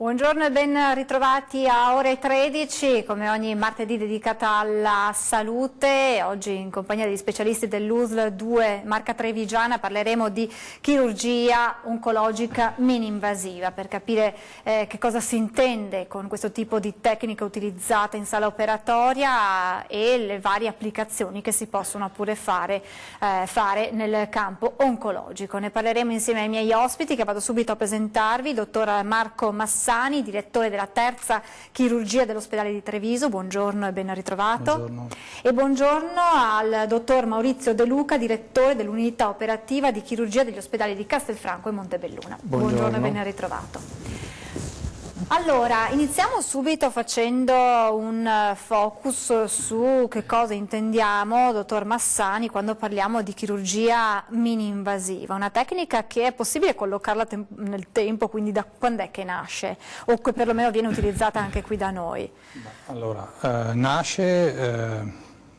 Buongiorno e ben ritrovati a ore 13, come ogni martedì dedicata alla salute. Oggi in compagnia degli specialisti dell'USL 2 Marca Trevigiana parleremo di chirurgia oncologica mini-invasiva per capire che cosa si intende con questo tipo di tecnica utilizzata in sala operatoria e le varie applicazioni che si possono pure fare nel campo oncologico. Ne parleremo insieme ai miei ospiti che vado subito a presentarvi, il dottor Marco Massani, direttore della terza chirurgia dell'ospedale di Treviso. Buongiorno e ben ritrovato. Buongiorno. E buongiorno al dottor Maurizio De Luca, direttore dell'unità operativa di chirurgia degli ospedali di Castelfranco e Montebelluna. Buongiorno e ben ritrovato. Allora, iniziamo subito facendo un focus su che cosa intendiamo, dottor Massani, quando parliamo di chirurgia mini-invasiva, una tecnica che è possibile collocarla nel tempo, quindi da quando è che nasce, o che perlomeno viene utilizzata anche qui da noi? Allora, nasce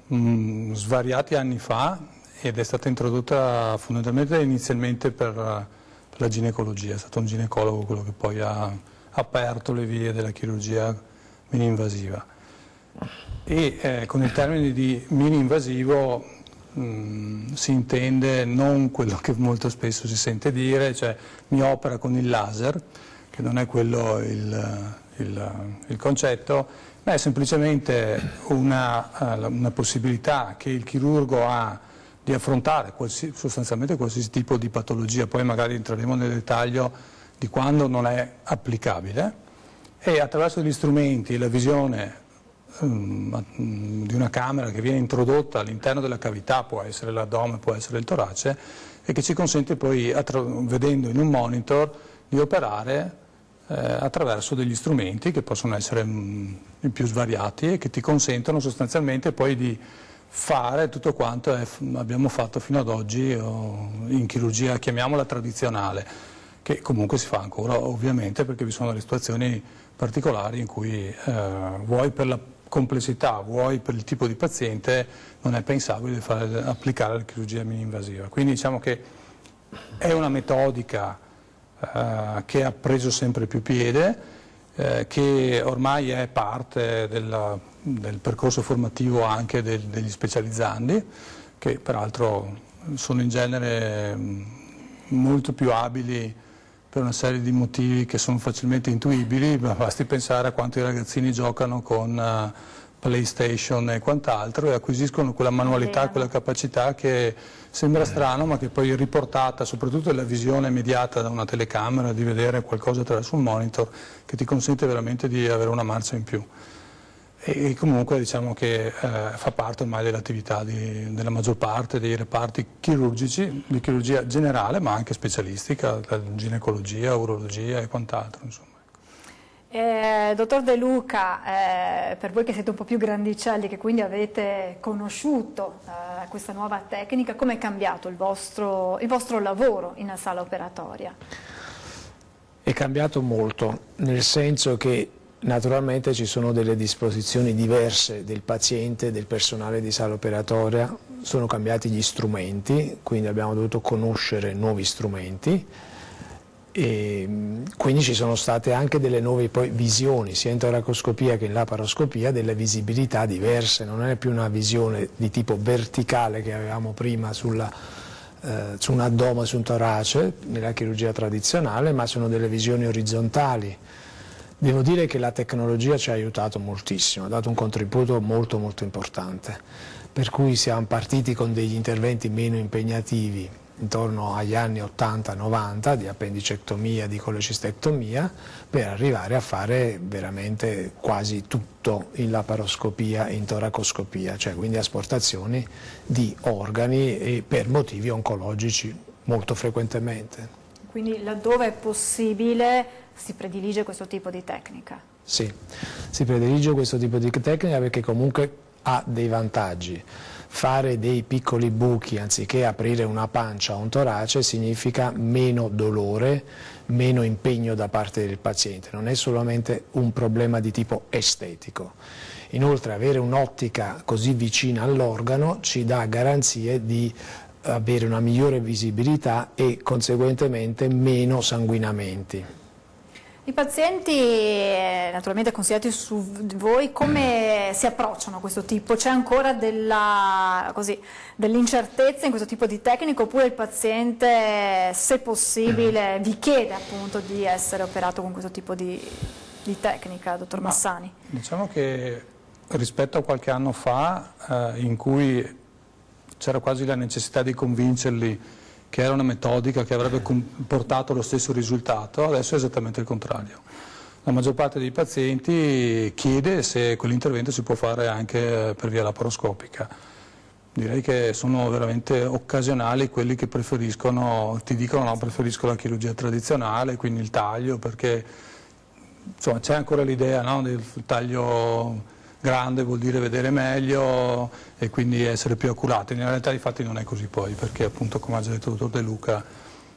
svariati anni fa ed è stata introdotta fondamentalmente inizialmente per la ginecologia, è stato un ginecologo quello che poi ha aperto le vie della chirurgia mini-invasiva e con il termine di mini-invasivo si intende non quello che molto spesso si sente dire, cioè mi opera con il laser, che non è quello il concetto, ma è semplicemente una possibilità che il chirurgo ha di affrontare sostanzialmente qualsiasi tipo di patologia, poi magari entreremo nel dettaglio di quando non è applicabile, e attraverso gli strumenti e la visione di una camera che viene introdotta all'interno della cavità, può essere l'addome, può essere il torace, e che ci consente poi, vedendo in un monitor, di operare attraverso degli strumenti che possono essere i più svariati e che ti consentono sostanzialmente poi di fare tutto quanto abbiamo fatto fino ad oggi in chirurgia, chiamiamola tradizionale, che comunque si fa ancora ovviamente perché vi sono delle situazioni particolari in cui vuoi per la complessità, vuoi per il tipo di paziente non è pensabile applicare la chirurgia mini-invasiva. Quindi diciamo che è una metodica che ha preso sempre più piede, che ormai è parte del percorso formativo anche degli specializzandi, che peraltro sono in genere molto più abili per una serie di motivi che sono facilmente intuibili, basti pensare a quanto i ragazzini giocano con PlayStation e quant'altro e acquisiscono quella manualità, quella capacità che sembra strano ma che poi è riportata soprattutto nella visione immediata da una telecamera, di vedere qualcosa attraverso un monitor che ti consente veramente di avere una marcia in più. E comunque diciamo che fa parte ormai dell'attività della maggior parte dei reparti chirurgici, di chirurgia generale ma anche specialistica, ginecologia, urologia e quant'altro. Dottor De Luca, per voi che siete un po' più grandicelli, che quindi avete conosciuto questa nuova tecnica, come è cambiato il vostro lavoro in sala operatoria? È cambiato molto, nel senso che naturalmente ci sono delle disposizioni diverse del paziente, del personale di sala operatoria, sono cambiati gli strumenti, quindi abbiamo dovuto conoscere nuovi strumenti e quindi ci sono state anche delle nuove visioni, sia in toracoscopia che in laparoscopia, delle visibilità diverse, non è più una visione di tipo verticale che avevamo prima su un addome, su un torace, nella chirurgia tradizionale, ma sono delle visioni orizzontali. Devo dire che la tecnologia ci ha aiutato moltissimo, ha dato un contributo molto molto importante, per cui siamo partiti con degli interventi meno impegnativi intorno agli anni 80-90 di appendicectomia, di colecistectomia, per arrivare a fare veramente quasi tutto in laparoscopia e in toracoscopia, cioè quindi asportazioni di organi e per motivi oncologici molto frequentemente. Quindi laddove è possibile si predilige questo tipo di tecnica? Sì, si predilige questo tipo di tecnica perché comunque ha dei vantaggi. Fare dei piccoli buchi anziché aprire una pancia o un torace significa meno dolore, meno impegno da parte del paziente, non è solamente un problema di tipo estetico. Inoltre avere un'ottica così vicina all'organo ci dà garanzie di avere una migliore visibilità e conseguentemente meno sanguinamenti. I pazienti, naturalmente consigliati su voi, come si approcciano a questo tipo? C'è ancora dell'incertezza in questo tipo di tecnica, oppure il paziente, se possibile, vi chiede appunto di essere operato con questo tipo di tecnica, dottor Massani? Diciamo che rispetto a qualche anno fa, in cui c'era quasi la necessità di convincerli che era una metodica che avrebbe portato lo stesso risultato, adesso è esattamente il contrario. La maggior parte dei pazienti chiede se quell'intervento si può fare anche per via laparoscopica. Direi che sono veramente occasionali quelli che preferiscono, ti dicono no, preferisco la chirurgia tradizionale, quindi il taglio, perché insomma c'è ancora l'idea, no, del taglio grande vuol dire vedere meglio e quindi essere più accurati. In realtà infatti non è così poi, perché appunto, come ha già detto il dottor De Luca,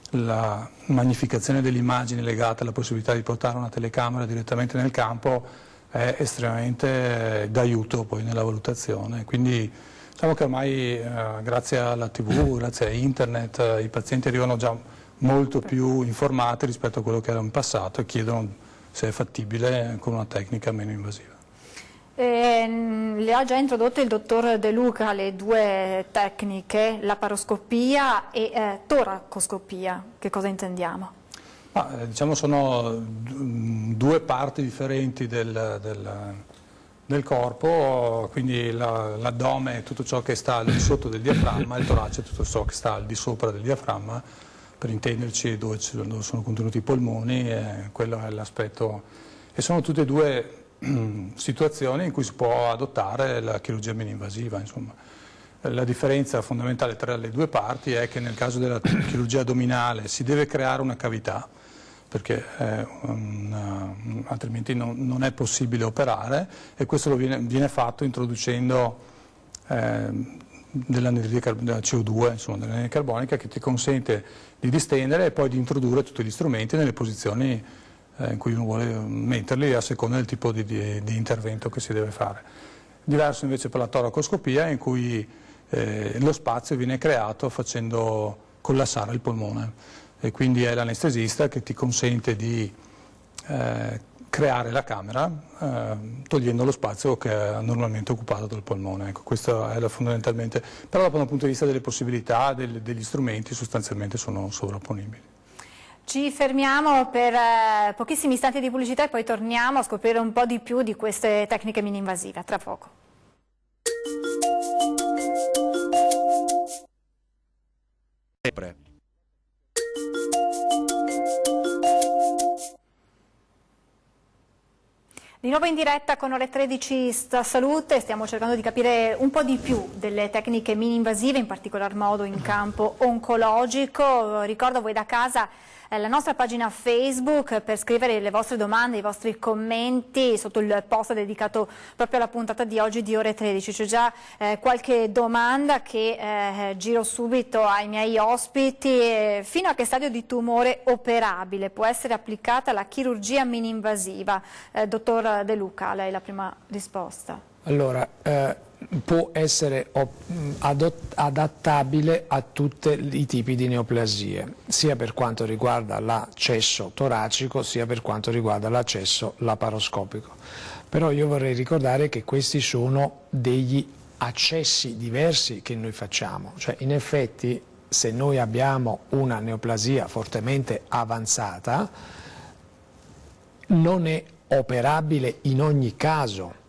la magnificazione delle immagini legata alla possibilità di portare una telecamera direttamente nel campo è estremamente d'aiuto poi nella valutazione. Quindi diciamo che ormai grazie alla TV, grazie a internet, i pazienti arrivano già molto più informati rispetto a quello che era in passato e chiedono se è fattibile con una tecnica meno invasiva. Le ha già introdotto il dottor De Luca le due tecniche, laparoscopia e toracoscopia. Che cosa intendiamo? Diciamo sono due parti differenti del corpo, quindi l'addome è tutto ciò che sta al di sotto del diaframma, il torace è tutto ciò che sta al di sopra del diaframma, per intenderci dove sono contenuti i polmoni, quello è l'aspetto, e sono tutte e due situazioni in cui si può adottare la chirurgia mini-invasiva. Insomma. La differenza fondamentale tra le due parti è che nel caso della chirurgia addominale si deve creare una cavità, perché altrimenti non è possibile operare, e questo viene fatto introducendo dell'anidride CO2, insomma, dell'anidride carbonica, che ti consente di distendere e poi di introdurre tutti gli strumenti nelle posizioni in cui uno vuole metterli a seconda del tipo di intervento che si deve fare. Diverso invece per la toracoscopia, in cui lo spazio viene creato facendo collassare il polmone, e quindi è l'anestesista che ti consente di creare la camera togliendo lo spazio che è normalmente occupato dal polmone. Ecco, questo è fondamentalmente, però dal punto di vista delle possibilità degli strumenti sostanzialmente sono sovrapponibili. Ci fermiamo per pochissimi istanti di pubblicità e poi torniamo a scoprire un po' di più di queste tecniche mini-invasive. Tra poco. Di nuovo in diretta con Ore 13 Sta Salute, stiamo cercando di capire un po' di più delle tecniche mini-invasive, in particolar modo in campo oncologico. Ricordo a voi da casa la nostra pagina Facebook per scrivere le vostre domande, i vostri commenti sotto il post dedicato proprio alla puntata di oggi di Ore 13. C'è già qualche domanda che giro subito ai miei ospiti. Fino a che stadio di tumore operabile può essere applicata la chirurgia mini-invasiva? Dottor De Luca, a lei la prima risposta. Allora, può essere adattabile a tutti i tipi di neoplasie, sia per quanto riguarda l'accesso toracico, sia per quanto riguarda l'accesso laparoscopico. Però io vorrei ricordare che questi sono degli accessi diversi che noi facciamo, cioè in effetti se noi abbiamo una neoplasia fortemente avanzata non è operabile in ogni caso.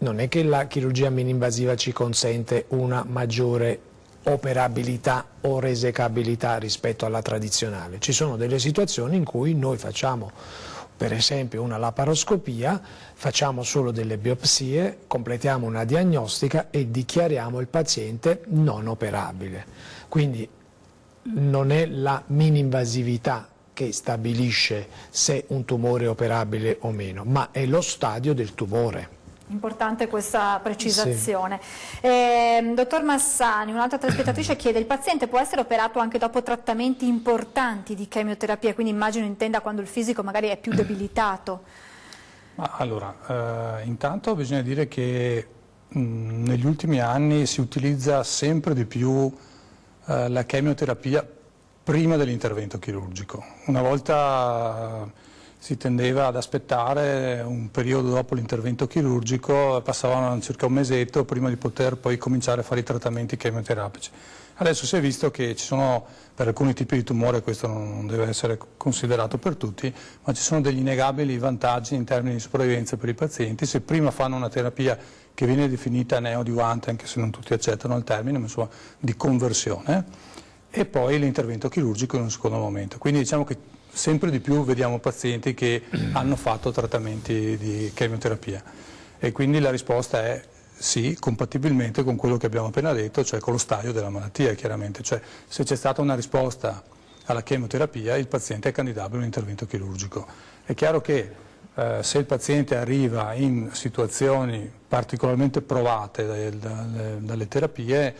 Non è che la chirurgia mini-invasiva ci consente una maggiore operabilità o resecabilità rispetto alla tradizionale. Ci sono delle situazioni in cui noi facciamo per esempio una laparoscopia, facciamo solo delle biopsie, completiamo una diagnostica e dichiariamo il paziente non operabile. Quindi non è la mini-invasività che stabilisce se un tumore è operabile o meno, ma è lo stadio del tumore. Importante questa precisazione. Sì. Dottor Massani, un'altra telespettatrice chiede: il paziente può essere operato anche dopo trattamenti importanti di chemioterapia, quindi immagino intenda quando il fisico magari è più debilitato. Allora, intanto bisogna dire che negli ultimi anni si utilizza sempre di più la chemioterapia prima dell'intervento chirurgico. Una volta si tendeva ad aspettare un periodo dopo l'intervento chirurgico, passavano circa un mesetto prima di poter poi cominciare a fare i trattamenti chemioterapici. Adesso si è visto che ci sono, per alcuni tipi di tumore, questo non deve essere considerato per tutti, ma ci sono degli innegabili vantaggi in termini di sopravvivenza per i pazienti se prima fanno una terapia che viene definita neoadiuvante, anche se non tutti accettano il termine, ma insomma di conversione, e poi l'intervento chirurgico in un secondo momento. Quindi diciamo che sempre di più vediamo pazienti che hanno fatto trattamenti di chemioterapia e quindi la risposta è sì, compatibilmente con quello che abbiamo appena detto, cioè con lo stadio della malattia chiaramente, cioè se c'è stata una risposta alla chemioterapia il paziente è candidabile a un intervento chirurgico. È chiaro che se il paziente arriva in situazioni particolarmente provate dalle terapie,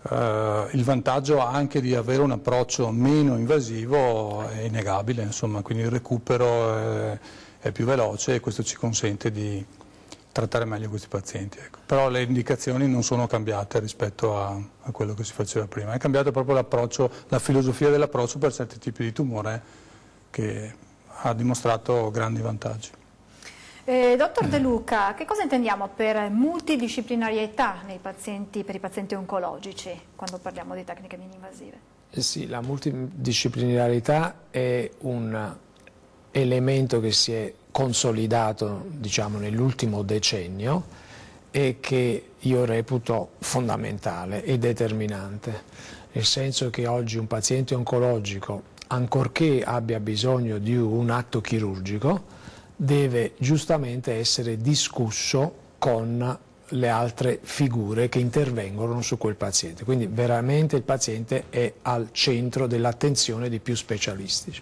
il vantaggio anche di avere un approccio meno invasivo è innegabile, insomma, quindi il recupero è più veloce e questo ci consente di trattare meglio questi pazienti. Ecco. Però le indicazioni non sono cambiate rispetto a quello che si faceva prima, è cambiato proprio l'approccio, la filosofia dell'approccio per certi tipi di tumore che ha dimostrato grandi vantaggi. Dottor De Luca, che cosa intendiamo per multidisciplinarietà per i pazienti oncologici quando parliamo di tecniche mini-invasive? Sì, la multidisciplinarietà è un elemento che si è consolidato, diciamo, nell'ultimo decennio e che io reputo fondamentale e determinante, nel senso che oggi un paziente oncologico, ancorché abbia bisogno di un atto chirurgico, deve giustamente essere discusso con le altre figure che intervengono su quel paziente. Quindi veramente il paziente è al centro dell'attenzione di più specialisti.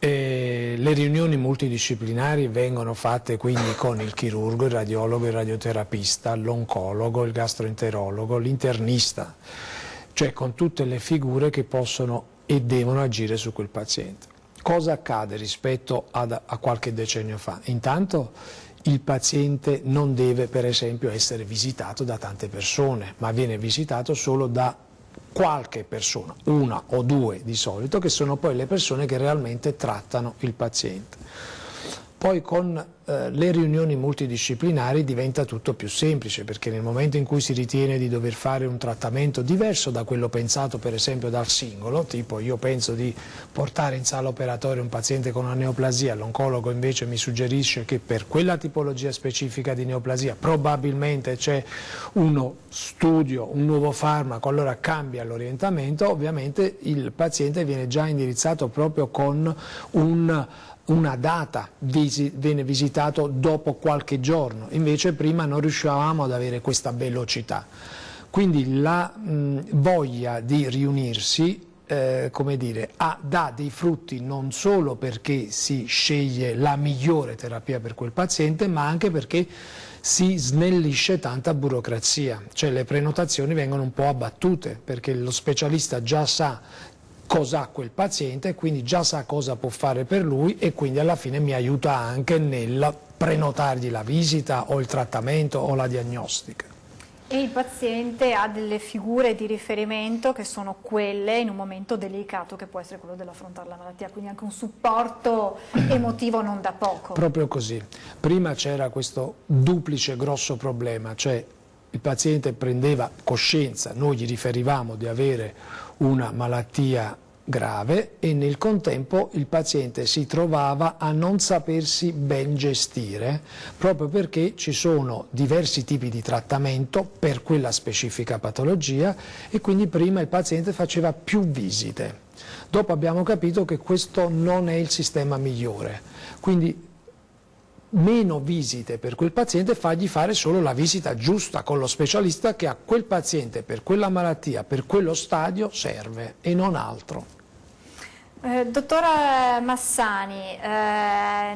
Le riunioni multidisciplinari vengono fatte quindi con il chirurgo, il radiologo, il radioterapista, l'oncologo, il gastroenterologo, l'internista, cioè con tutte le figure che possono e devono agire su quel paziente. Cosa accade rispetto a qualche decennio fa? Intanto il paziente non deve per esempio essere visitato da tante persone, ma viene visitato solo da qualche persona, una o due di solito, che sono poi le persone che realmente trattano il paziente. Poi con le riunioni multidisciplinari diventa tutto più semplice, perché nel momento in cui si ritiene di dover fare un trattamento diverso da quello pensato per esempio dal singolo, tipo io penso di portare in sala operatoria un paziente con una neoplasia, l'oncologo invece mi suggerisce che per quella tipologia specifica di neoplasia probabilmente c'è uno studio, un nuovo farmaco, allora cambia l'orientamento, ovviamente il paziente viene già indirizzato proprio con una data, viene visitato dopo qualche giorno, invece prima non riuscivamo ad avere questa velocità. Quindi la voglia di riunirsi come dire, dà dei frutti non solo perché si sceglie la migliore terapia per quel paziente, ma anche perché si snellisce tanta burocrazia, cioè le prenotazioni vengono un po' abbattute perché lo specialista già sa cosa ha quel paziente, quindi già sa cosa può fare per lui e quindi alla fine mi aiuta anche nel prenotargli la visita o il trattamento o la diagnostica. E il paziente ha delle figure di riferimento che sono quelle in un momento delicato che può essere quello dell'affrontare la malattia, quindi anche un supporto emotivo non da poco. Proprio così. Prima c'era questo duplice grosso problema, cioè il paziente prendeva coscienza, noi gli riferivamo di avere una malattia grave e nel contempo il paziente si trovava a non sapersi ben gestire proprio perché ci sono diversi tipi di trattamento per quella specifica patologia e quindi prima il paziente faceva più visite. Dopo abbiamo capito che questo non è il sistema migliore, quindi meno visite per quel paziente, fargli fare solo la visita giusta con lo specialista che a quel paziente per quella malattia, per quello stadio serve e non altro. Dottora Massani,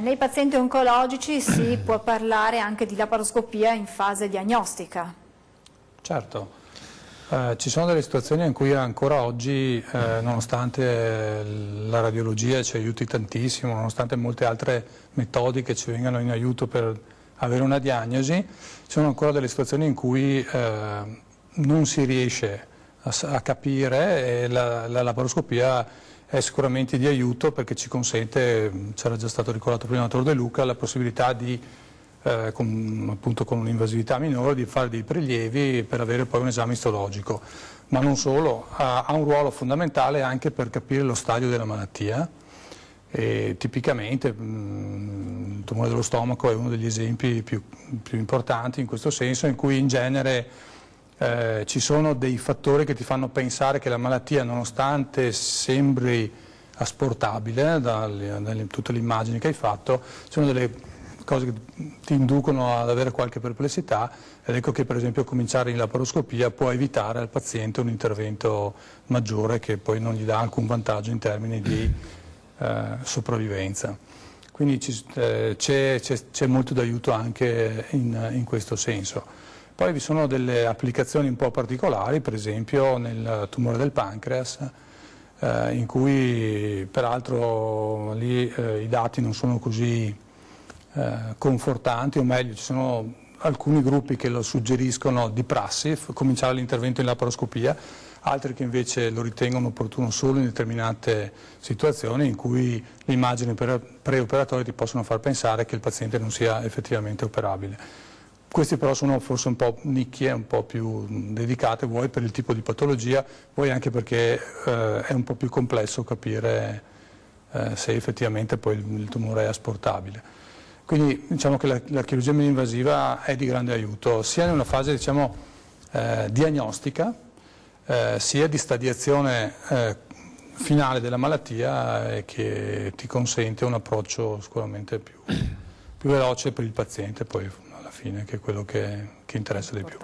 nei pazienti oncologici si può parlare anche di laparoscopia in fase diagnostica? Certo, ci sono delle situazioni in cui ancora oggi, nonostante la radiologia ci aiuti tantissimo, nonostante molte altre metodiche ci vengano in aiuto per avere una diagnosi, ci sono ancora delle situazioni in cui non si riesce a capire e la laparoscopia è sicuramente di aiuto perché ci consente, c'era già stato ricordato prima dal dottor De Luca, la possibilità di, appunto con un'invasività minore, di fare dei prelievi per avere poi un esame istologico. Ma non solo, ha un ruolo fondamentale anche per capire lo stadio della malattia. E tipicamente il tumore dello stomaco è uno degli esempi più importanti in questo senso, in cui in genere ci sono dei fattori che ti fanno pensare che la malattia, nonostante sembri asportabile da tutte le immagini che hai fatto, sono delle cose che ti inducono ad avere qualche perplessità, ed ecco che per esempio cominciare in laparoscopia può evitare al paziente un intervento maggiore che poi non gli dà alcun vantaggio in termini di sopravvivenza. Quindi c'è molto d'aiuto anche in questo senso. Poi vi sono delle applicazioni un po' particolari, per esempio nel tumore del pancreas, in cui peraltro lì i dati non sono così confortanti, o meglio ci sono alcuni gruppi che lo suggeriscono di prassi, cominciare l'intervento in laparoscopia, altri che invece lo ritengono opportuno solo in determinate situazioni in cui le immagini preoperatorie ti possono far pensare che il paziente non sia effettivamente operabile. Questi però sono forse un po' nicchie, un po' più dedicate, vuoi per il tipo di patologia, vuoi anche perché è un po' più complesso capire se effettivamente poi il tumore è asportabile. Quindi diciamo che la chirurgia meno-invasiva è di grande aiuto, sia in una fase diciamo, diagnostica, sia di stadiazione finale della malattia che ti consente un approccio sicuramente più veloce per il paziente poi alla fine, che è quello che interessa di più.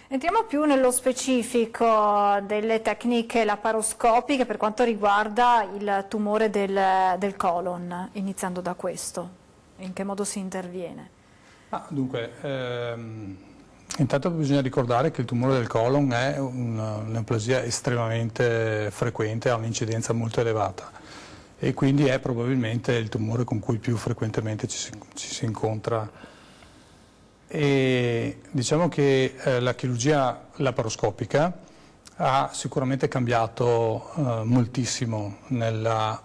Entriamo più nello specifico delle tecniche laparoscopiche per quanto riguarda il tumore del colon, iniziando da questo. In che modo si interviene? Dunque, intanto bisogna ricordare che il tumore del colon è un'neoplasia estremamente frequente, ha un'incidenza molto elevata e quindi è probabilmente il tumore con cui più frequentemente ci si incontra. E diciamo che la chirurgia laparoscopica ha sicuramente cambiato moltissimo nella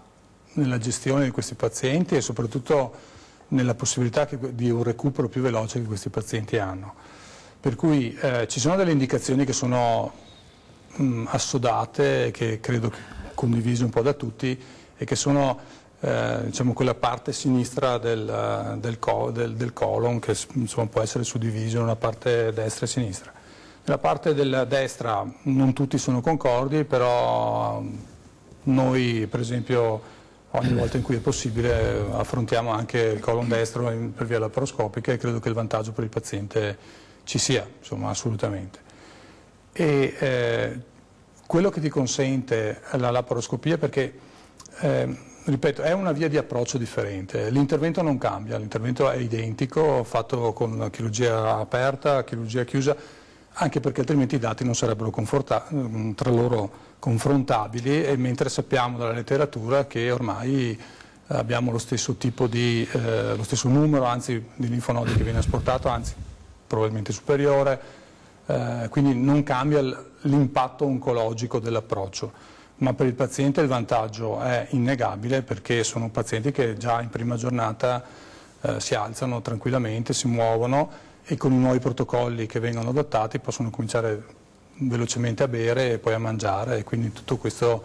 gestione di questi pazienti e soprattutto nella possibilità di un recupero più veloce che questi pazienti hanno. Per cui ci sono delle indicazioni che sono assodate, che credo condivise un po' da tutti, e che sono diciamo, quella parte sinistra del colon, che insomma, può essere suddiviso in una parte destra e sinistra. Nella parte della destra non tutti sono concordi, però noi per esempio ogni volta in cui è possibile affrontiamo anche il colon destro per via laparoscopica e credo che il vantaggio per il paziente ci sia, insomma, assolutamente. E quello che ti consente la laparoscopia, perché ripeto, è una via di approccio differente, l'intervento non cambia, l'intervento è identico, fatto con chirurgia aperta, chirurgia chiusa, anche perché altrimenti i dati non sarebbero tra loro confrontabili, e mentre sappiamo dalla letteratura che ormai abbiamo lo stesso tipo lo stesso numero, anzi, di linfonodi che viene asportato, anzi probabilmente superiore, quindi non cambia l'impatto oncologico dell'approccio, ma per il paziente il vantaggio è innegabile, perché sono pazienti che già in prima giornata si alzano tranquillamente, si muovono, e con i nuovi protocolli che vengono adottati possono cominciare velocemente a bere e poi a mangiare, e quindi tutto questo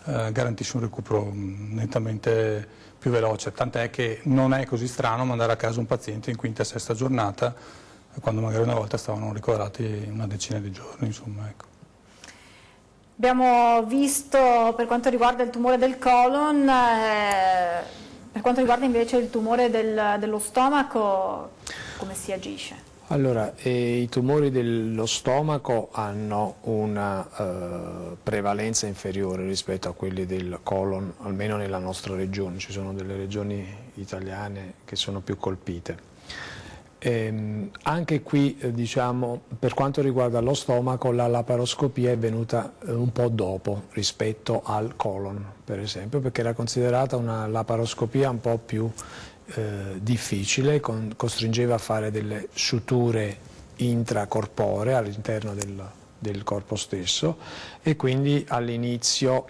garantisce un recupero nettamente più veloce, tant'è che non è così strano mandare a casa un paziente in quinta e sesta giornata, quando magari una volta stavano ricoverati una decina di giorni, insomma, ecco. Abbiamo visto per quanto riguarda il tumore del colon, per quanto riguarda invece il tumore dello stomaco, come si agisce? Allora, i tumori dello stomaco hanno una prevalenza inferiore rispetto a quelli del colon, almeno nella nostra regione. Ci sono delle regioni italiane che sono più colpite. Anche qui, diciamo, per quanto riguarda lo stomaco, la laparoscopia è venuta un po' dopo rispetto al colon, per esempio, perché era considerata una laparoscopia un po' più difficile, costringeva a fare delle suture intracorporee all'interno del corpo stesso, e quindi all'inizio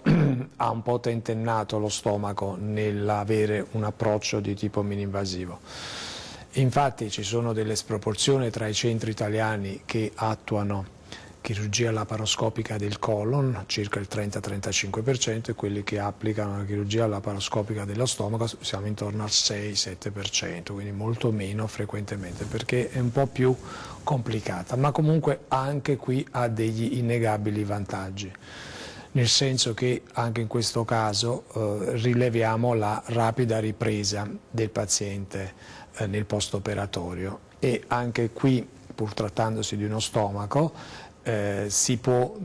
ha un po' tentennato lo stomaco nell'avere un approccio di tipo mini-invasivo. Infatti ci sono delle sproporzioni tra i centri italiani che attuano chirurgia laparoscopica del colon, circa il 30-35%, e quelli che applicano la chirurgia laparoscopica dello stomaco siamo intorno al 6-7%, quindi molto meno frequentemente, perché è un po' più complicata, ma comunque anche qui ha degli innegabili vantaggi, nel senso che anche in questo caso rileviamo la rapida ripresa del paziente nel post-operatorio, e anche qui, pur trattandosi di uno stomaco, si può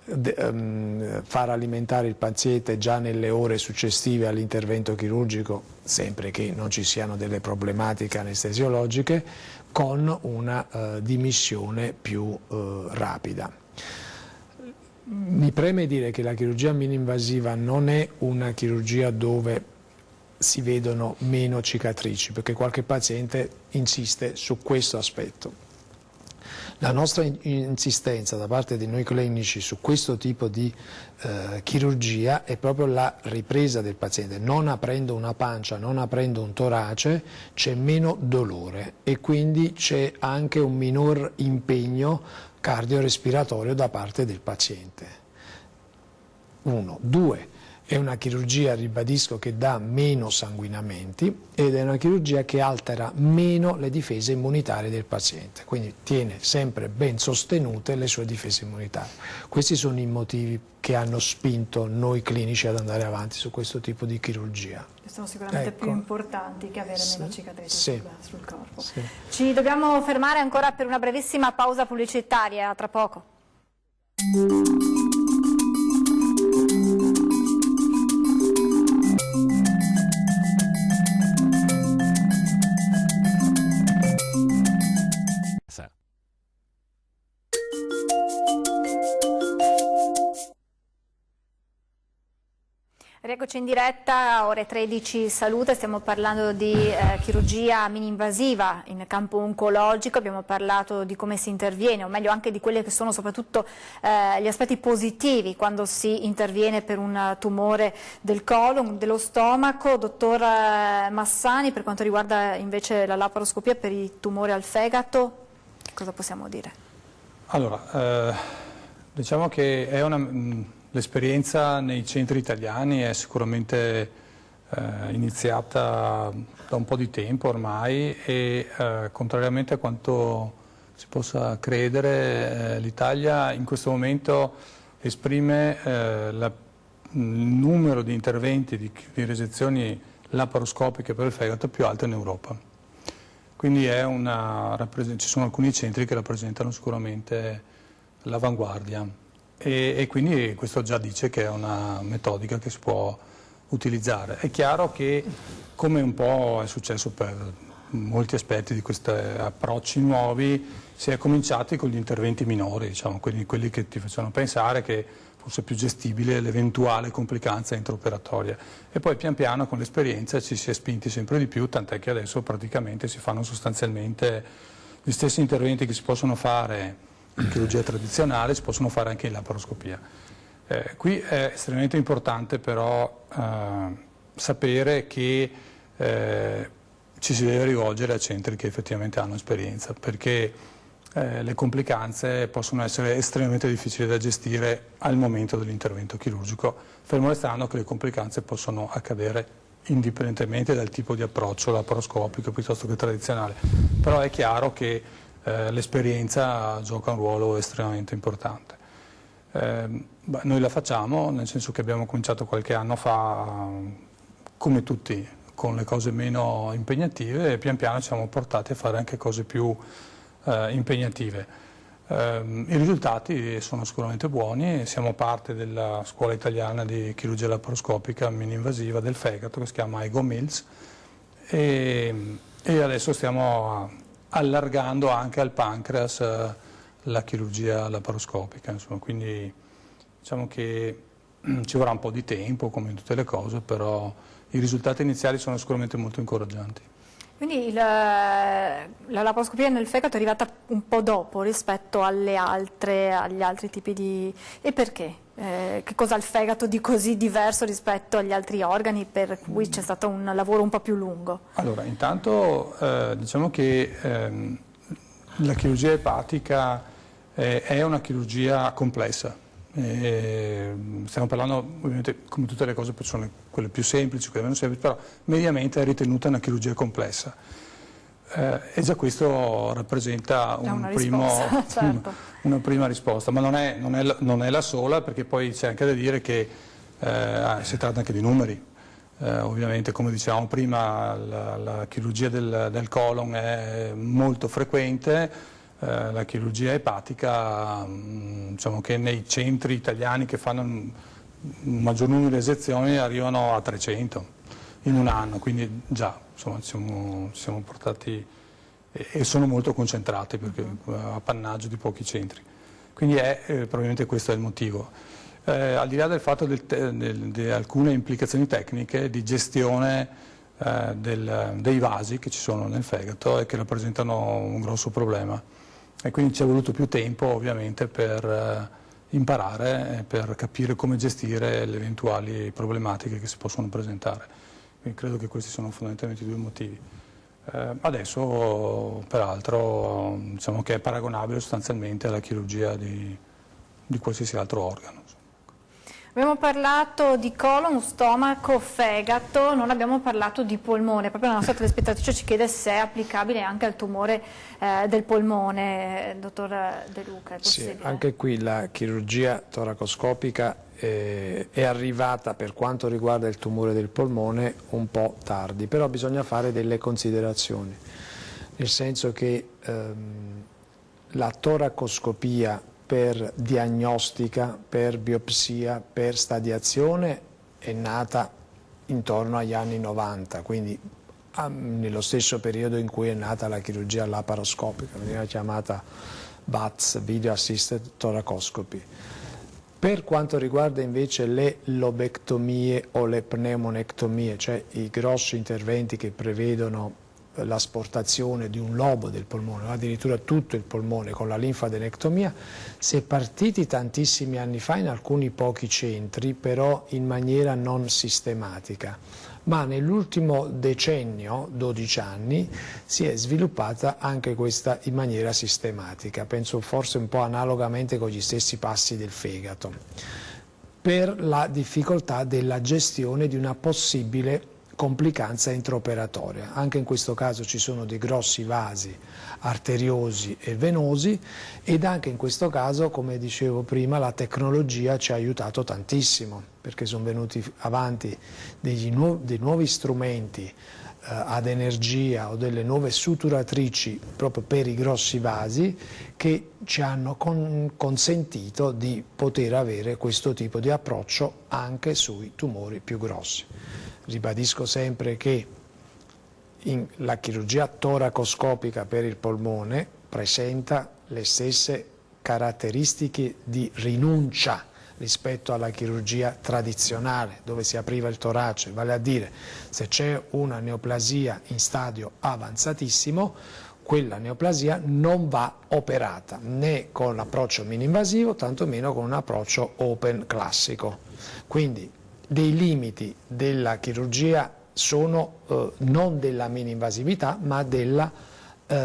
far alimentare il paziente già nelle ore successive all'intervento chirurgico, sempre che non ci siano delle problematiche anestesiologiche, con una dimissione più rapida. Mi preme dire che la chirurgia mini-invasiva non è una chirurgia dove si vedono meno cicatrici, perché qualche paziente insiste su questo aspetto. La nostra insistenza da parte di noi clinici su questo tipo di chirurgia è proprio la ripresa del paziente. Non aprendo una pancia, non aprendo un torace, c'è meno dolore e quindi c'è anche un minor impegno cardiorespiratorio da parte del paziente. 1. 2. È una chirurgia, ribadisco, che dà meno sanguinamenti, ed è una chirurgia che altera meno le difese immunitarie del paziente, quindi tiene sempre ben sostenute le sue difese immunitarie. Questi sono i motivi che hanno spinto noi clinici ad andare avanti su questo tipo di chirurgia. Sono sicuramente più importanti che avere meno cicatrici sul corpo. Sì. Ci dobbiamo fermare ancora per una brevissima pausa pubblicitaria, tra poco. Rieccoci in diretta, ore 13 salute, stiamo parlando di chirurgia mini-invasiva in campo oncologico, abbiamo parlato di come si interviene, o meglio anche di quelli che sono soprattutto gli aspetti positivi quando si interviene per un tumore del colon, dello stomaco. Dottor Massani, per quanto riguarda invece la laparoscopia per i tumori al fegato, che cosa possiamo dire? Allora, diciamo che è l'esperienza nei centri italiani è sicuramente iniziata da un po' di tempo ormai, e contrariamente a quanto si possa credere, l'Italia in questo momento esprime il numero di interventi di resezioni laparoscopiche per il fegato più alto in Europa. Quindi ci sono alcuni centri che rappresentano sicuramente l'avanguardia. E quindi questo già dice che è una metodica che si può utilizzare. È chiaro che, come un po' è successo per molti aspetti di questi approcci nuovi, si è cominciati con gli interventi minori, diciamo, quindi quelli che ti facevano pensare che fosse più gestibile l'eventuale complicanza intraoperatoria, e poi pian piano con l'esperienza ci si è spinti sempre di più, tant'è che adesso praticamente si fanno sostanzialmente gli stessi interventi che si possono fare in chirurgia tradizionale, si possono fare anche in laparoscopia. Qui è estremamente importante però sapere che ci si deve rivolgere a centri che effettivamente hanno esperienza, perché le complicanze possono essere estremamente difficili da gestire al momento dell'intervento chirurgico, fermo restando che le complicanze possono accadere indipendentemente dal tipo di approccio laparoscopico piuttosto che tradizionale. Però è chiaro che l'esperienza gioca un ruolo estremamente importante. Noi la facciamo, nel senso che abbiamo cominciato qualche anno fa, come tutti, con le cose meno impegnative, e pian piano ci siamo portati a fare anche cose più impegnative. I risultati sono sicuramente buoni, siamo parte della scuola italiana di chirurgia laparoscopica mini-invasiva del fegato che si chiama Ego Mills e adesso stiamo allargando anche al pancreas la chirurgia laparoscopica, insomma, quindi diciamo che ci vorrà un po' di tempo come in tutte le cose, però i risultati iniziali sono sicuramente molto incoraggianti. Quindi la laparoscopia nel fegato è arrivata un po' dopo rispetto agli altri tipi di... E perché? Che cosa ha il fegato di così diverso rispetto agli altri organi per cui c'è stato un lavoro un po' più lungo? Allora, intanto diciamo che la chirurgia epatica è una chirurgia complessa. Stiamo parlando ovviamente come tutte le cose, sono quelle più semplici, quelle meno semplici, però mediamente è ritenuta una chirurgia complessa e già questo rappresenta una prima risposta, ma non è la sola, perché poi c'è anche da dire che si tratta anche di numeri. Ovviamente, come dicevamo prima, la chirurgia del colon è molto frequente. La chirurgia epatica, diciamo che nei centri italiani che fanno un maggior numero di esezioni arrivano a 300 in un anno, quindi già insomma, siamo portati e sono molto concentrati perché appannaggio di pochi centri, quindi probabilmente questo è il motivo. Al di là del fatto di alcune implicazioni tecniche di gestione dei vasi che ci sono nel fegato e che rappresentano un grosso problema. E quindi ci è voluto più tempo ovviamente per imparare e per capire come gestire le eventuali problematiche che si possono presentare. Quindi credo che questi sono fondamentalmente i due motivi. Adesso peraltro diciamo che è paragonabile sostanzialmente alla chirurgia di qualsiasi altro organo. Abbiamo parlato di colon, stomaco, fegato, non abbiamo parlato di polmone. Proprio la nostra telespettatrice ci chiede se è applicabile anche al tumore del polmone, dottor De Luca. È possibile? Sì, anche qui la chirurgia toracoscopica è arrivata per quanto riguarda il tumore del polmone un po' tardi, però bisogna fare delle considerazioni, nel senso che la toracoscopia per diagnostica, per biopsia, per stadiazione è nata intorno agli anni 90, quindi nello stesso periodo in cui è nata la chirurgia laparoscopica, veniva chiamata VATS, Video Assisted Thoracoscopy. Per quanto riguarda invece le lobectomie o le pneumonectomie, cioè i grossi interventi che prevedono l'asportazione di un lobo del polmone, o addirittura tutto il polmone con la linfadenectomia, si è partiti tantissimi anni fa in alcuni pochi centri, però in maniera non sistematica. Ma nell'ultimo decennio, 12 anni, si è sviluppata anche questa in maniera sistematica, penso forse un po' analogamente con gli stessi passi del fegato, per la difficoltà della gestione di una possibile complicanza intraoperatoria. Anche in questo caso ci sono dei grossi vasi arteriosi e venosi ed anche in questo caso, come dicevo prima, la tecnologia ci ha aiutato tantissimo, perché sono venuti avanti dei nuovi strumenti ad energia o delle nuove suturatrici proprio per i grossi vasi che ci hanno consentito di poter avere questo tipo di approccio anche sui tumori più grossi. Ribadisco sempre che la chirurgia toracoscopica per il polmone presenta le stesse caratteristiche di rinuncia rispetto alla chirurgia tradizionale dove si apriva il torace, vale a dire se c'è una neoplasia in stadio avanzatissimo, quella neoplasia non va operata né con l'approccio mini-invasivo, tantomeno con un approccio open classico. Quindi dei limiti della chirurgia sono non della mini-invasività ma del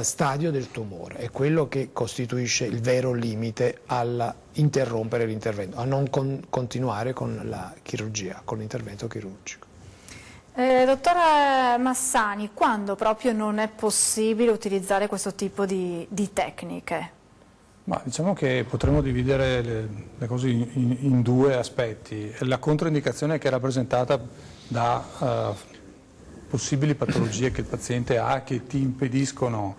stadio del tumore, è quello che costituisce il vero limite all'interrompere l'intervento, a non continuare con la chirurgia, con l'intervento chirurgico. Dottore Massani, quando proprio non è possibile utilizzare questo tipo di tecniche? Ma diciamo che potremmo dividere le cose in due aspetti. La controindicazione che è rappresentata da possibili patologie che il paziente ha che ti impediscono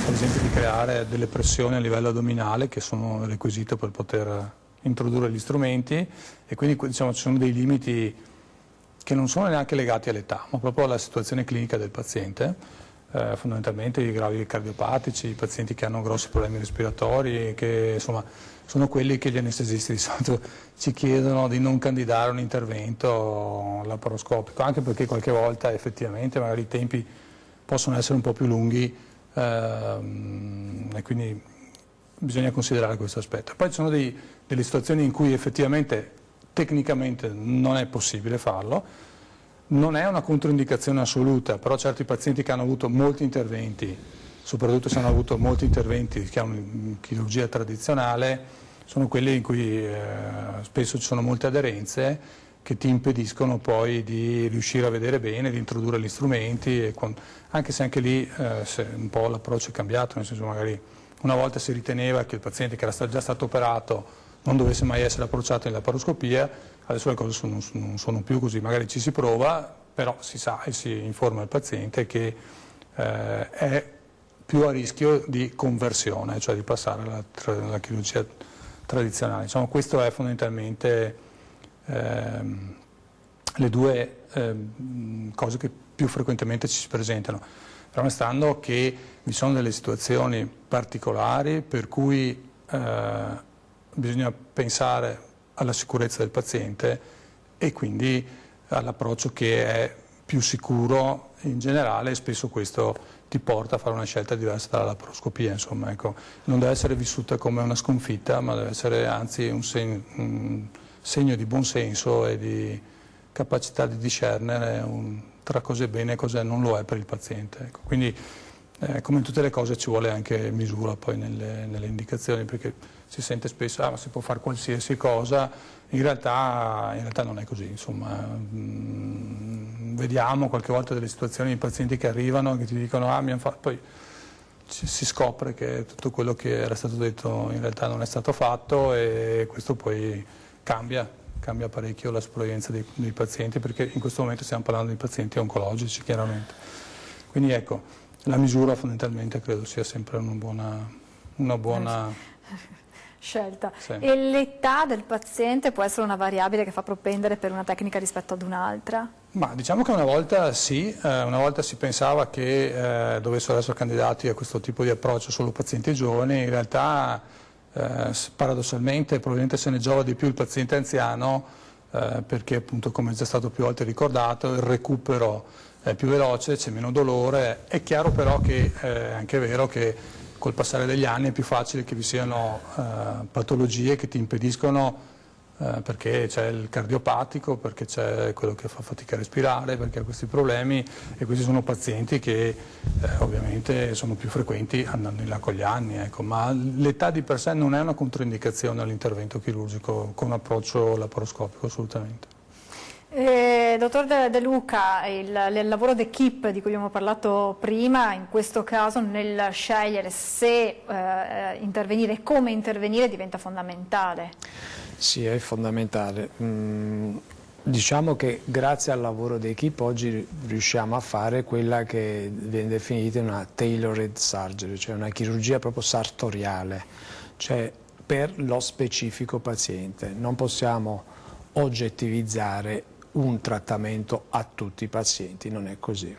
ad esempio di creare delle pressioni a livello addominale che sono requisito per poter introdurre gli strumenti, e quindi diciamo ci sono dei limiti che non sono neanche legati all'età, ma proprio alla situazione clinica del paziente, fondamentalmente i gravi cardiopatici, i pazienti che hanno grossi problemi respiratori, che insomma sono quelli che gli anestesisti di solito ci chiedono di non candidare un intervento laparoscopico, anche perché qualche volta effettivamente magari i tempi possono essere un po' più lunghi, e quindi bisogna considerare questo aspetto. Poi ci sono delle situazioni in cui effettivamente tecnicamente non è possibile farlo, non è una controindicazione assoluta, però certi pazienti che hanno avuto molti interventi, soprattutto se hanno avuto molti interventi che hanno chirurgia tradizionale, sono quelli in cui spesso ci sono molte aderenze che ti impediscono poi di riuscire a vedere bene, di introdurre gli strumenti, anche se anche lì un po' l'approccio è cambiato, nel senso magari una volta si riteneva che il paziente che era già stato operato non dovesse mai essere approcciato in laparoscopia, adesso le cose non sono più così, magari ci si prova, però si sa e si informa il paziente che è più a rischio di conversione, cioè di passare alla chirurgia tradizionale. Insomma, questo è fondamentalmente le due cose che più frequentemente ci si presentano, però restando che vi sono delle situazioni particolari per cui bisogna pensare alla sicurezza del paziente e quindi all'approccio che è più sicuro in generale, e spesso questo ti porta a fare una scelta diversa dalla laparoscopia, insomma, ecco. Non deve essere vissuta come una sconfitta, ma deve essere anzi un segno di buonsenso e di capacità di discernere tra cosa è bene e cosa non lo è per il paziente, ecco. Quindi come in tutte le cose ci vuole anche misura poi nelle indicazioni, perché si sente spesso ma si può fare qualsiasi cosa, in realtà non è così, insomma. Vediamo qualche volta delle situazioni di pazienti che arrivano che ti dicono mi hanno fatto, poi si scopre che tutto quello che era stato detto in realtà non è stato fatto, e questo poi cambia parecchio la sopravvivenza dei pazienti, perché in questo momento stiamo parlando di pazienti oncologici chiaramente. Quindi ecco, la misura fondamentalmente credo sia sempre una buona scelta. Sì. E l'età del paziente può essere una variabile che fa propendere per una tecnica rispetto ad un'altra? Ma diciamo che una volta sì, una volta si pensava che dovessero essere candidati a questo tipo di approccio solo pazienti giovani, in realtà paradossalmente probabilmente se ne giova di più il paziente anziano, perché appunto, come è già stato più volte ricordato, il recupero è più veloce, c'è meno dolore. È chiaro però che è anche vero che col passare degli anni è più facile che vi siano patologie che ti impediscono, perché c'è il cardiopatico, perché c'è quello che fa fatica a respirare, perché ha questi problemi, e questi sono pazienti che ovviamente sono più frequenti andando in là con gli anni, ecco. Ma l'età di per sé non è una controindicazione all'intervento chirurgico con approccio laparoscopico, assolutamente. Dottor De Luca, il lavoro d'equipe di cui abbiamo parlato prima, in questo caso nel scegliere se intervenire e come intervenire diventa fondamentale. Sì, è fondamentale. Diciamo che grazie al lavoro d'equipe oggi riusciamo a fare quella che viene definita una tailored surgery, cioè una chirurgia proprio sartoriale, cioè per lo specifico paziente. Non possiamo oggettivizzare un trattamento a tutti i pazienti, non è così.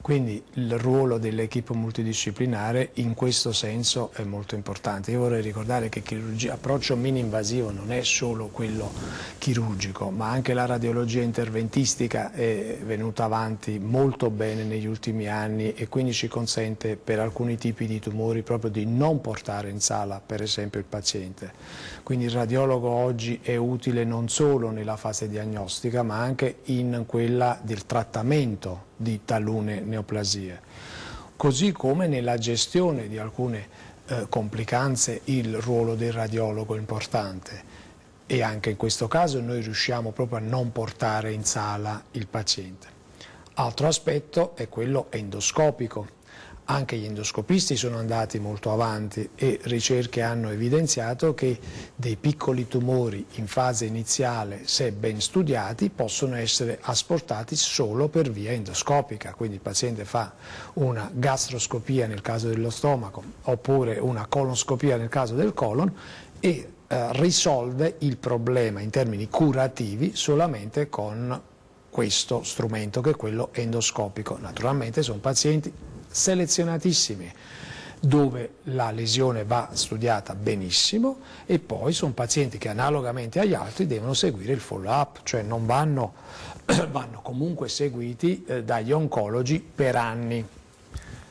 Quindi il ruolo dell'equipe multidisciplinare in questo senso è molto importante. Io vorrei ricordare che l'approccio mini-invasivo non è solo quello chirurgico, ma anche la radiologia interventistica è venuta avanti molto bene negli ultimi anni, e quindi ci consente per alcuni tipi di tumori proprio di non portare in sala per esempio il paziente. Quindi il radiologo oggi è utile non solo nella fase diagnostica, ma anche in quella del trattamento di talune neoplasie, così come nella gestione di alcune complicanze il ruolo del radiologo è importante, e anche in questo caso noi riusciamo proprio a non portare in sala il paziente. Altro aspetto è quello endoscopico. Anche gli endoscopisti sono andati molto avanti e ricerche hanno evidenziato che dei piccoli tumori in fase iniziale, se ben studiati, possono essere asportati solo per via endoscopica. Quindi il paziente fa una gastroscopia nel caso dello stomaco oppure una colonscopia nel caso del colon e risolve il problema in termini curativi solamente con questo strumento che è quello endoscopico. Naturalmente sono pazienti selezionatissimi dove la lesione va studiata benissimo e poi sono pazienti che analogamente agli altri devono seguire il follow-up, cioè non vanno comunque seguiti dagli oncologi per anni.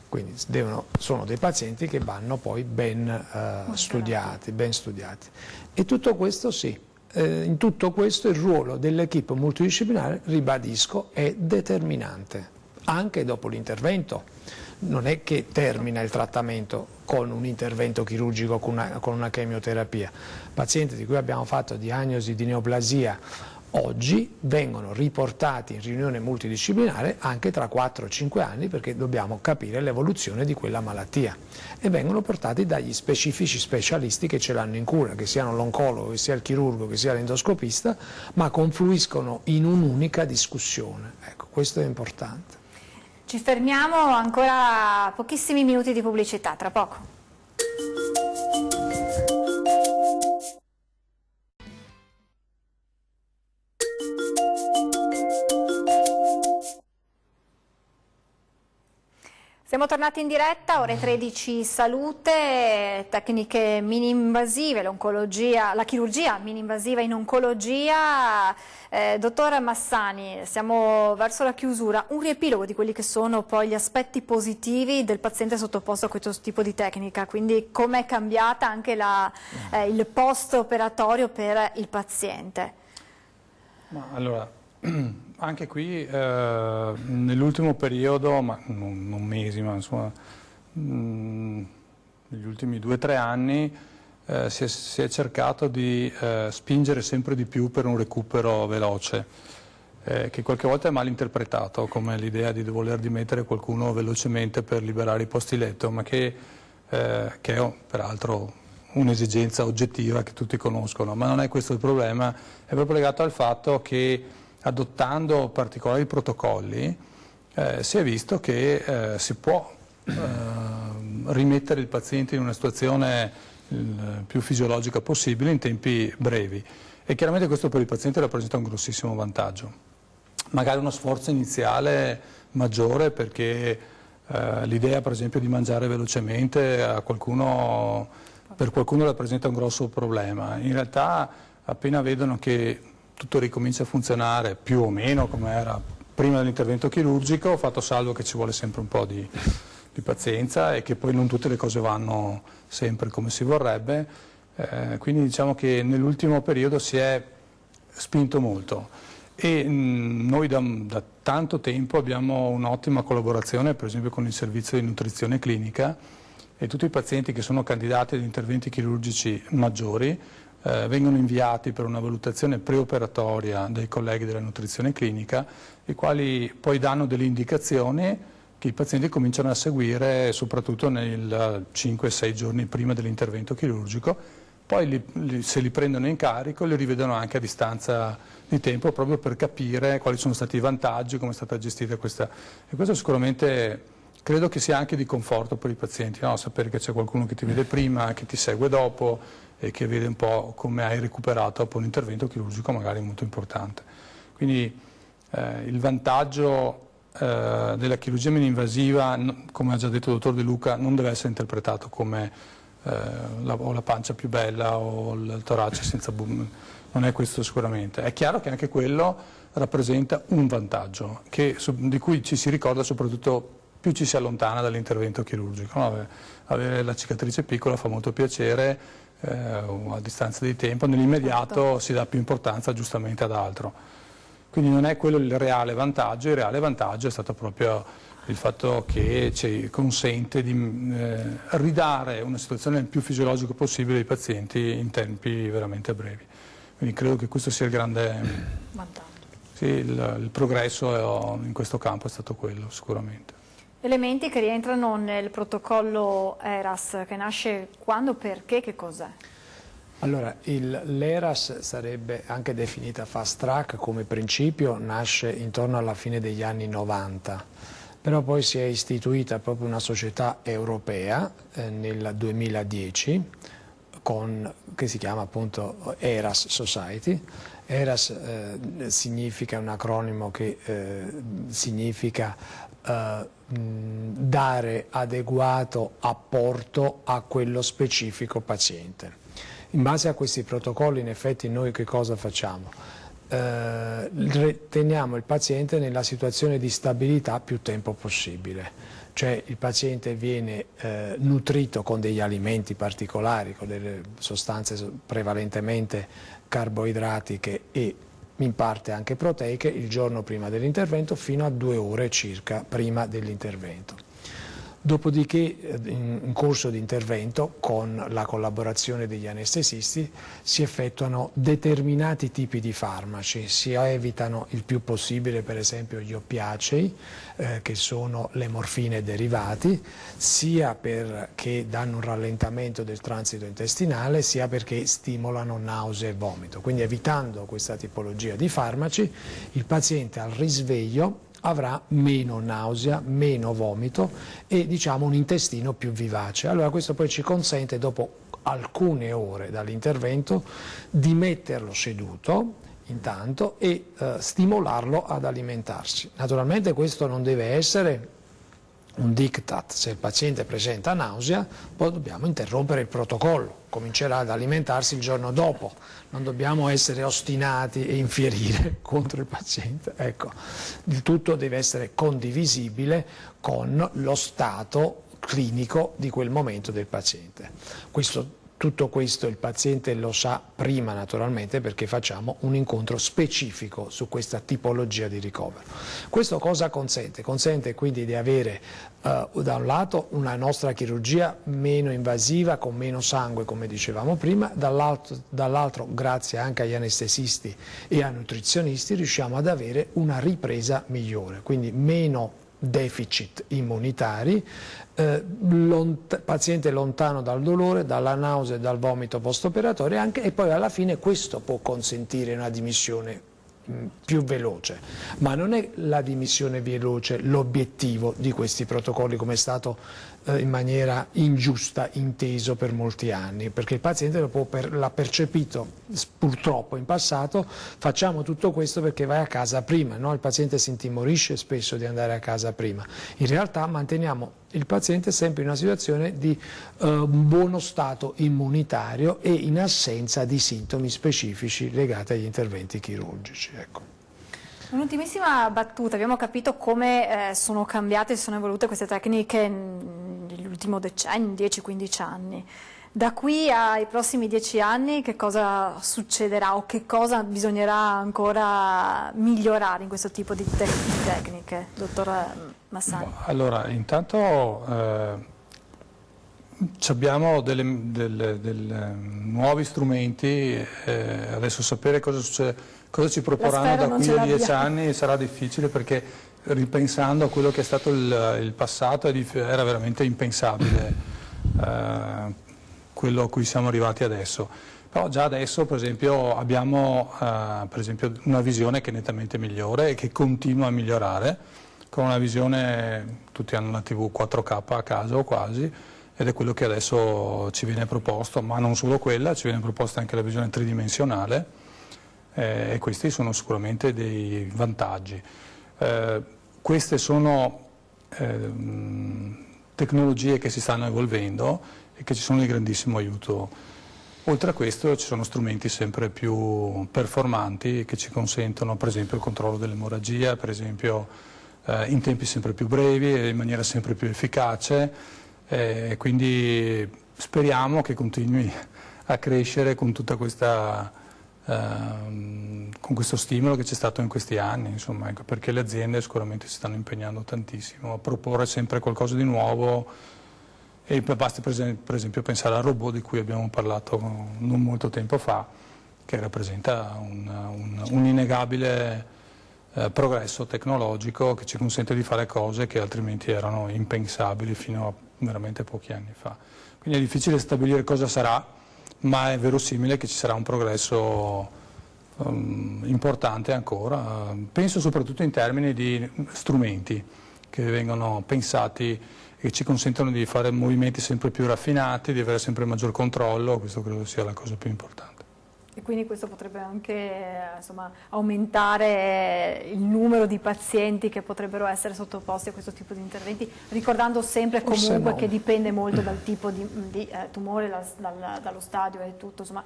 Quindi sono dei pazienti che vanno poi ben studiati. E tutto questo sì, in tutto questo il ruolo dell'equipe multidisciplinare, ribadisco, è determinante, anche dopo l'intervento. Non è che termina il trattamento con un intervento chirurgico, con una chemioterapia. Pazienti di cui abbiamo fatto diagnosi di neoplasia oggi vengono riportati in riunione multidisciplinare anche tra 4 o 5 anni, perché dobbiamo capire l'evoluzione di quella malattia, e vengono portati dagli specifici specialisti che ce l'hanno in cura, che siano l'oncologo, che sia il chirurgo, che sia l'endoscopista, ma confluiscono in un'unica discussione. Ecco, questo è importante. Ci fermiamo, ancora pochissimi minuti di pubblicità, tra poco. Siamo tornati in diretta, ore 13 salute, tecniche mini-invasive, l'oncologia, la chirurgia mini-invasiva in oncologia. Dottor Massani, siamo verso la chiusura, un riepilogo di quelli che sono poi gli aspetti positivi del paziente sottoposto a questo tipo di tecnica, quindi come è cambiata anche il post-operatorio per il paziente? Allora, anche qui nell'ultimo periodo, ma non mesi, ma insomma negli ultimi 2 o 3 anni si è cercato di spingere sempre di più per un recupero veloce, che qualche volta è mal interpretato come l'idea di voler dimettere qualcuno velocemente per liberare i posti letto, ma che è peraltro un'esigenza oggettiva che tutti conoscono, ma non è questo il problema, è proprio legato al fatto che adottando particolari protocolli si è visto che si può rimettere il paziente in una situazione il più fisiologica possibile in tempi brevi, e chiaramente questo per il paziente rappresenta un grossissimo vantaggio. Magari uno sforzo iniziale maggiore perché l'idea per esempio di mangiare velocemente per qualcuno rappresenta un grosso problema. In realtà appena vedono che tutto ricomincia a funzionare più o meno come era prima dell'intervento chirurgico, fatto salvo che ci vuole sempre un po' di pazienza e che poi non tutte le cose vanno sempre come si vorrebbe, quindi diciamo che nell'ultimo periodo si è spinto molto e noi da tanto tempo abbiamo un'ottima collaborazione per esempio con il servizio di nutrizione clinica, e tutti i pazienti che sono candidati ad interventi chirurgici maggiori vengono inviati per una valutazione preoperatoria dai colleghi della nutrizione clinica, i quali poi danno delle indicazioni che i pazienti cominciano a seguire soprattutto nei 5-6 giorni prima dell'intervento chirurgico, poi se li prendono in carico li rivedono anche a distanza di tempo proprio per capire quali sono stati i vantaggi, come è stata gestita questa, e questo sicuramente credo che sia anche di conforto per i pazienti, no? Sapere che c'è qualcuno che ti vede prima, che ti segue dopo e che vede un po' come hai recuperato dopo un intervento chirurgico magari molto importante. Quindi il vantaggio della chirurgia mini-invasiva, come ha già detto il dottor De Luca, non deve essere interpretato come ho la pancia più bella o il torace senza boom, non è questo sicuramente. È chiaro che anche quello rappresenta un vantaggio di cui ci si ricorda soprattutto più ci si allontana dall'intervento chirurgico, no? Avere la cicatrice piccola fa molto piacere a distanza di tempo, nell'immediato si dà più importanza giustamente ad altro. Quindi non è quello il reale vantaggio è stato proprio il fatto che ci consente di ridare una situazione il più fisiologica possibile ai pazienti in tempi veramente brevi. Quindi credo che questo sia il grande vantaggio. Sì, il progresso in questo campo è stato quello sicuramente. Elementi che rientrano nel protocollo ERAS, che nasce quando, perché, che cos'è? Allora, l'ERAS sarebbe anche definita fast track come principio, nasce intorno alla fine degli anni 90, però poi si è istituita proprio una società europea nel 2010 che si chiama appunto ERAS Society. ERAS significa un acronimo che significa dare adeguato apporto a quello specifico paziente. In base a questi protocolli, in effetti, noi che cosa facciamo? Teniamo il paziente nella situazione di stabilità più tempo possibile, cioè il paziente viene nutrito con degli alimenti particolari, con delle sostanze prevalentemente carboidratiche e in parte anche proteiche il giorno prima dell'intervento fino a 2 ore circa prima dell'intervento. Dopodiché in corso di intervento, con la collaborazione degli anestesisti, si effettuano determinati tipi di farmaci, si evitano il più possibile per esempio gli oppiacei, che sono le morfine e derivati, sia perché danno un rallentamento del transito intestinale, sia perché stimolano nausea e vomito. Quindi evitando questa tipologia di farmaci, il paziente al risveglio avrà meno nausea, meno vomito e diciamo un intestino più vivace. Allora questo poi ci consente dopo alcune ore dall'intervento di metterlo seduto intanto e stimolarlo ad alimentarsi. Naturalmente questo non deve essere un diktat, se il paziente presenta nausea poi dobbiamo interrompere il protocollo, comincerà ad alimentarsi il giorno dopo, non dobbiamo essere ostinati e infierire contro il paziente. Ecco, il tutto deve essere condivisibile con lo stato clinico di quel momento del paziente. Tutto questo il paziente lo sa prima naturalmente perché facciamo un incontro specifico su questa tipologia di ricovero. Questo cosa consente? Consente quindi di avere da un lato una nostra chirurgia meno invasiva, con meno sangue come dicevamo prima, dall'altro grazie anche agli anestesisti e ai nutrizionisti riusciamo ad avere una ripresa migliore, quindi meno deficit immunitari, paziente lontano dal dolore, dalla nausea e dal vomito post-operatorio e poi alla fine questo può consentire una dimissione più veloce, ma non è la dimissione veloce l'obiettivo di questi protocolli come è stato in maniera ingiusta inteso per molti anni, perché il paziente l'ha percepito purtroppo in passato. Facciamo tutto questo perché vai a casa prima, no? Il paziente si intimorisce spesso di andare a casa prima. In realtà manteniamo il paziente sempre in una situazione di buono stato immunitario e in assenza di sintomi specifici legati agli interventi chirurgici. Ecco. Un'ultimissima battuta, abbiamo capito come sono cambiate e sono evolute queste tecniche nell'ultimo decennio, 10-15 anni. Da qui ai prossimi 10 anni che cosa succederà o che cosa bisognerà ancora migliorare in questo tipo di tecniche, dottor Massani? Allora, intanto abbiamo dei nuovi strumenti, adesso sapere cosa ci proporranno da qui a 10 anni sarà difficile perché ripensando a quello che è stato il passato era veramente impensabile quello a cui siamo arrivati adesso. Però già adesso per esempio abbiamo una visione che è nettamente migliore e che continua a migliorare, con una visione, tutti hanno una TV 4K a casa o quasi, ed è quello che adesso ci viene proposto, ma non solo quella, ci viene proposta anche la visione tridimensionale e questi sono sicuramente dei vantaggi. Queste sono tecnologie che si stanno evolvendo e che ci sono di grandissimo aiuto. Oltre a questo ci sono strumenti sempre più performanti che ci consentono per esempio il controllo dell'emorragia, per esempio in tempi sempre più brevi e in maniera sempre più efficace, quindi speriamo che continui a crescere con tutta questa con questo stimolo che c'è stato in questi anni, insomma, ecco, perché le aziende sicuramente si stanno impegnando tantissimo a proporre sempre qualcosa di nuovo. E basti per esempio pensare al robot di cui abbiamo parlato non molto tempo fa, che rappresenta un innegabile progresso tecnologico che ci consente di fare cose che altrimenti erano impensabili fino a veramente pochi anni fa. Quindi è difficile stabilire cosa sarà, ma è verosimile che ci sarà un progresso importante ancora. Penso soprattutto in termini di strumenti che vengono pensati e ci consentono di fare movimenti sempre più raffinati, di avere sempre maggior controllo. Questo credo sia la cosa più importante. E quindi questo potrebbe anche insomma, aumentare il numero di pazienti che potrebbero essere sottoposti a questo tipo di interventi, ricordando sempre comunque che dipende molto dal tipo di tumore, dallo stadio e tutto, insomma,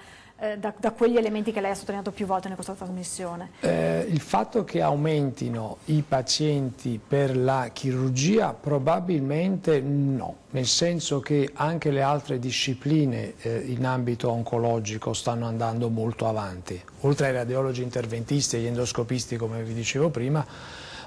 da quegli elementi che lei ha sottolineato più volte in questa trasmissione. Il fatto che aumentino i pazienti per la chirurgia probabilmente no, nel senso che anche le altre discipline in ambito oncologico stanno andando molto avanti. Oltre ai radiologi interventisti e agli endoscopisti, come vi dicevo prima,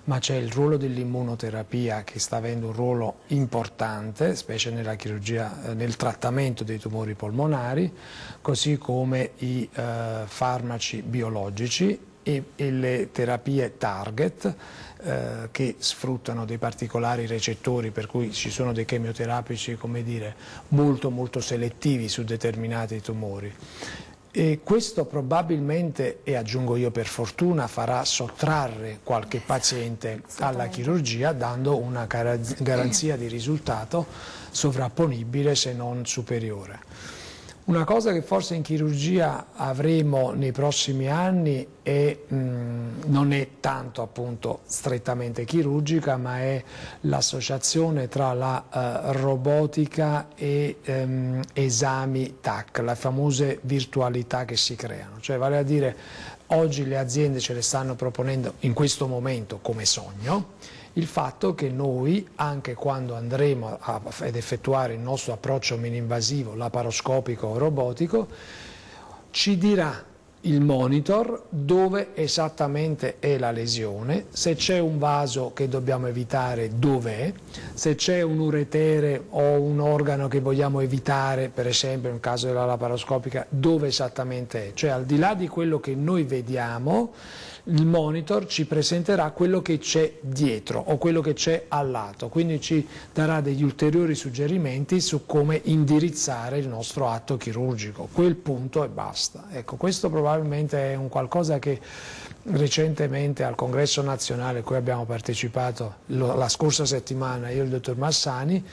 ma c'è il ruolo dell'immunoterapia che sta avendo un ruolo importante, specie nella chirurgia, nel trattamento dei tumori polmonari, così come i farmaci biologici e le terapie target che sfruttano dei particolari recettori, per cui ci sono dei chemioterapici, come dire, molto selettivi su determinati tumori. E questo probabilmente, e aggiungo io per fortuna, farà sottrarre qualche paziente alla chirurgia, dando una garanzia di risultato sovrapponibile se non superiore. Una cosa che forse in chirurgia avremo nei prossimi anni non è tanto appunto strettamente chirurgica, ma è l'associazione tra la robotica e esami TAC, le famose virtualità che si creano. Cioè, vale a dire, oggi le aziende ce le stanno proponendo in questo momento come sogno, il fatto che noi, anche quando andremo ad effettuare il nostro approccio meno-invasivo, laparoscopico o robotico, ci dirà il monitor dove esattamente è la lesione, se c'è un vaso che dobbiamo evitare dov'è, se c'è un uretere o un organo che vogliamo evitare, per esempio nel caso della laparoscopica, dove esattamente è. Cioè, al di là di quello che noi vediamo, il monitor ci presenterà quello che c'è dietro o quello che c'è al lato, quindi ci darà degli ulteriori suggerimenti su come indirizzare il nostro atto chirurgico, quel punto e basta. Ecco, questo probabilmente è un qualcosa che recentemente al Congresso Nazionale a cui abbiamo partecipato la scorsa settimana, io e il dottor Massani,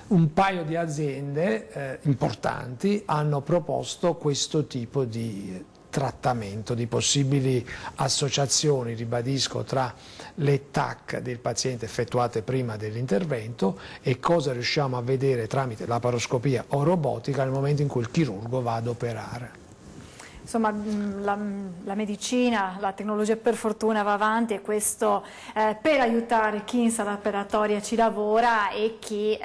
un paio di aziende importanti hanno proposto questo tipo di trattamento, di possibili associazioni, ribadisco, tra le TAC del paziente effettuate prima dell'intervento e cosa riusciamo a vedere tramite laparoscopia o robotica nel momento in cui il chirurgo va ad operare. Insomma, la medicina, la tecnologia per fortuna va avanti e questo per aiutare chi in sala operatoria ci lavora e chi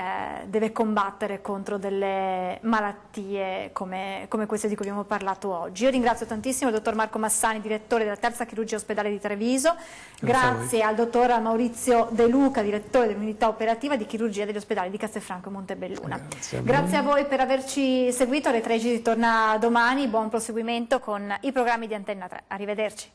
deve combattere contro delle malattie come queste di cui abbiamo parlato oggi. Io ringrazio tantissimo il dottor Marco Massani, direttore della Terza Chirurgia Ospedale di Treviso, grazie al dottor Maurizio De Luca, direttore dell'unità operativa di chirurgia degli ospedali di Castelfranco e Montebelluna. Grazie a voi per averci seguito, alle 13 ritorna domani, buon proseguimento con i programmi di Antenna 3. Arrivederci.